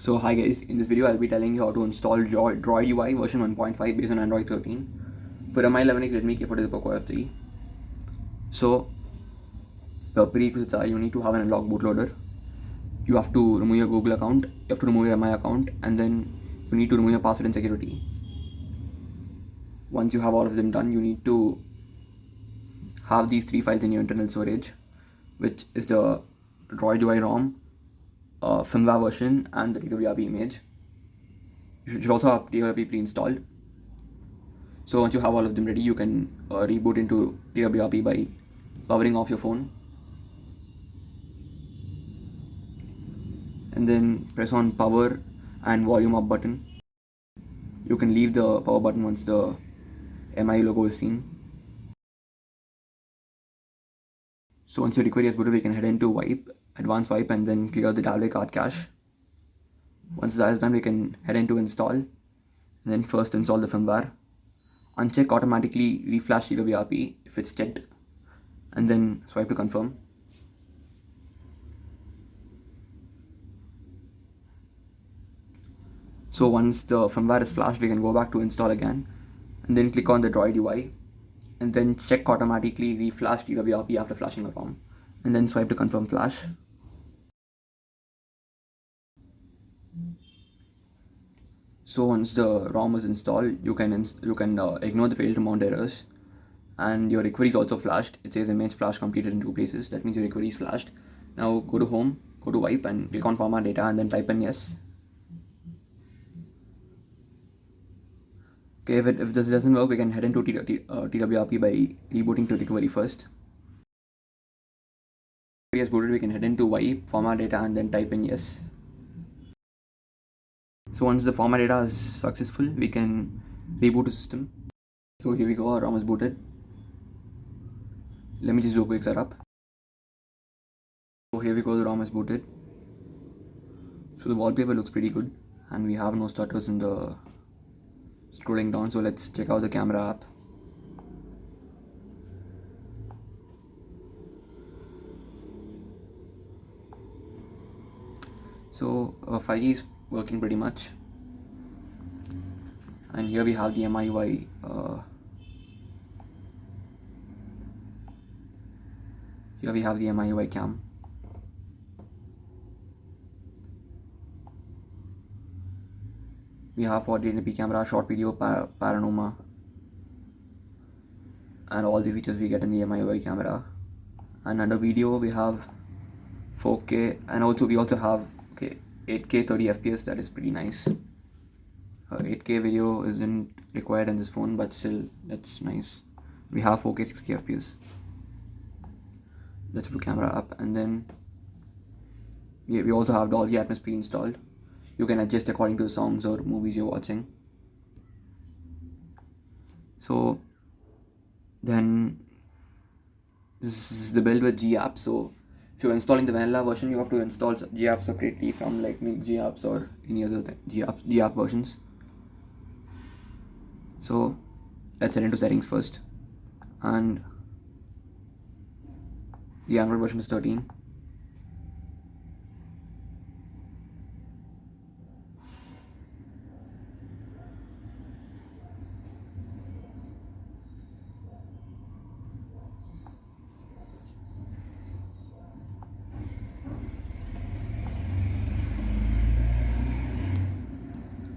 So hi guys, in this video I'll be telling you how to install Droidx-UI version 1.5 based on Android 13 for Mi 11X Redmi K40 the Poco F3. So the prerequisites are you need to have an unlocked bootloader, you have to remove your Google account, you have to remove your Mi account, and then you need to remove your password and security. Once you have all of them done, you need to have these three files in your internal storage, which is the Droidx-UI ROM, firmware version, and the TWRP image. You should also have TWRP pre-installed. So once you have all of them ready, you can reboot into TWRP by powering off your phone and then press on power and volume up button. You can leave the power button once the MI logo is seen. So once your recovery is booted, we can head into wipe, advanced wipe, and then clear the tablet card cache. Once that is done, we can head into install, and then first install the firmware. Uncheck automatically reflash TWRP if it's checked, and then swipe to confirm. So once the firmware is flashed, we can go back to install again, and then click on the Droidx-UI, and then check automatically reflash TWRP after flashing a ROM, and then swipe to confirm flash. So once the ROM is installed, you can ignore the failed to mount errors, and your recovery is also flashed. It says image flash completed in 2 places. That means your recovery is flashed. Now go to home, go to wipe, and click on format data, and then type in yes. Okay, if this doesn't work, we can head into TWRP by rebooting to recovery first. If yes booted, we can head into wipe, format data, and then type in yes. So once the format data is successful, we can reboot the system. So here we go, our ROM is booted. Let me just do a quick setup. So here we go, the ROM is booted. So the wallpaper looks pretty good, and we have no stutters in the scrolling down. So let's check out the camera app. So 5G is working pretty much, and here we have the MIUI here we have the MIUI cam. We have 480p camera, short video, panorama, and all the features we get in the MIUI camera. And under video we have 4K, and also we also have 8K 30 FPS. That is pretty nice. 8K video isn't required in this phone, but still that's nice. We have 4K 60 FPS. That's the camera app, and then we also have Dolby Atmos pre-installed. You can adjust according to the songs or movies you're watching. So then this is the build with G app. So if you're installing the vanilla version, you have to install G app separately from like G apps or any other G app versions. So let's head into settings first, and the Android version is 13.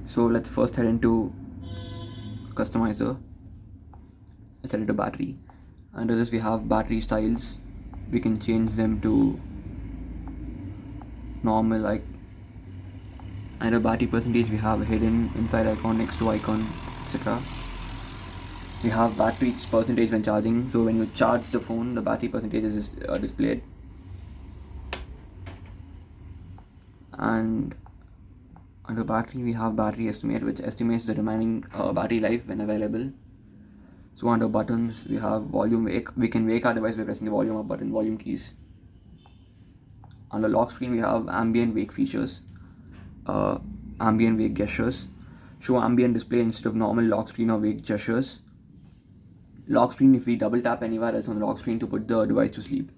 So let's first head into customizer. Let's head into battery. Under this we have battery styles. We can change them to normal, like under battery percentage we have hidden, inside icon, next to icon, etc. We have battery percentage when charging. So when you charge the phone, the battery percentage is displayed. And under battery we have battery estimate, which estimates the remaining battery life when available. So under buttons we have volume wake. We can wake our device by pressing the volume up button, volume keys. Under lock screen we have ambient wake features, ambient wake gestures. Show ambient display instead of normal lock screen or wake gestures. Lock screen, if we double tap anywhere else on the lock screen to put the device to sleep.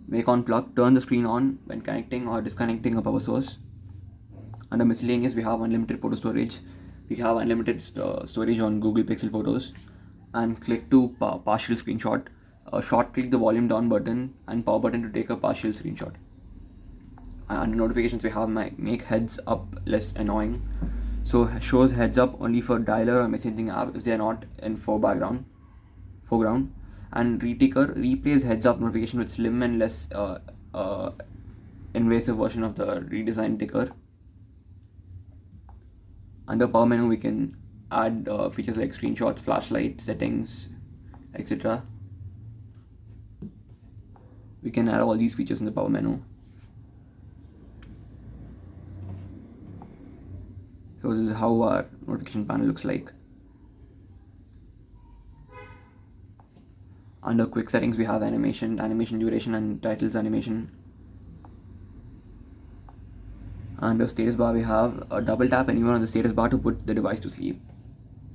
Wake on plug, turn the screen on when connecting or disconnecting a power source. Under miscellaneous, we have unlimited photo storage. We have unlimited storage on Google Pixel Photos. And click to partial screenshot. Short click the volume down button and power button to take a partial screenshot. Under notifications, we have make heads up less annoying. So shows heads up only for dialer or messaging app if they are not in foreground. And reticker replace heads up notification with slim and less invasive version of the redesigned ticker. Under power menu, we can add features like screenshots, flashlight, settings, etc. We can add all these features in the power menu. So this is how our notification panel looks like. Under quick settings, we have animation duration, and titles animation. Under status bar, we have a double tap anywhere on the status bar to put the device to sleep.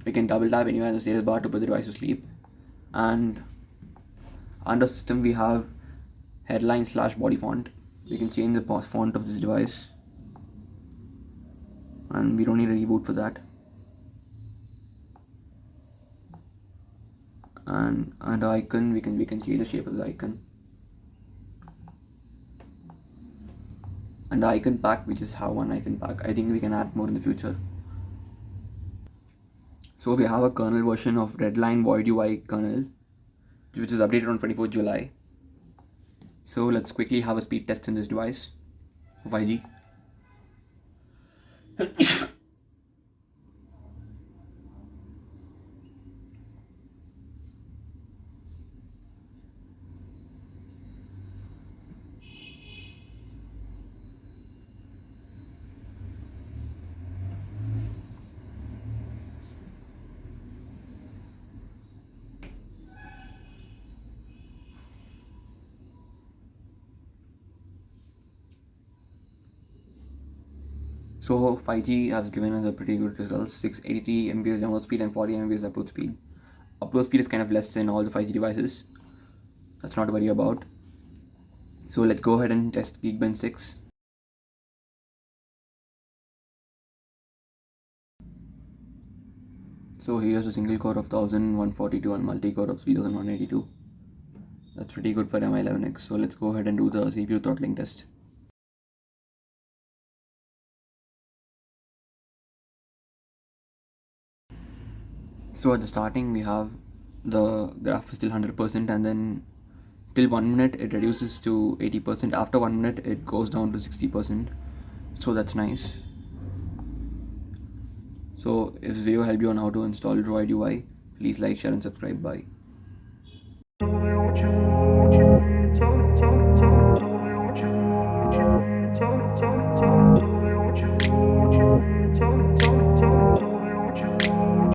We can double tap anywhere on the status bar to put the device to sleep. And under system, we have headline / body font. We can change the font of this device, and we don't need a reboot for that. And under icon, we can change the shape of the icon. And the icon pack, we just have one icon pack. I think we can add more in the future. So we have a kernel version of Redline Void UI kernel, which is updated on 24th July. So let's quickly have a speed test in this device, 5G. So 5G has given us a pretty good results, 683 Mbps download speed and 40 Mbps upload speed. Upload speed is kind of less in all the 5G devices. That's not to worry about. So let's go ahead and test Geekbench 6. So here's a single core of 1142 and multi-core of 3182. That's pretty good for Mi11X. So let's go ahead and do the CPU throttling test. So at the starting, we have the graph is still 100%, and then till 1 minute it reduces to 80%. After 1 minute it goes down to 60%. So that's nice. So if this video helped you on how to install Droidx-UI, please like, share and subscribe. Bye.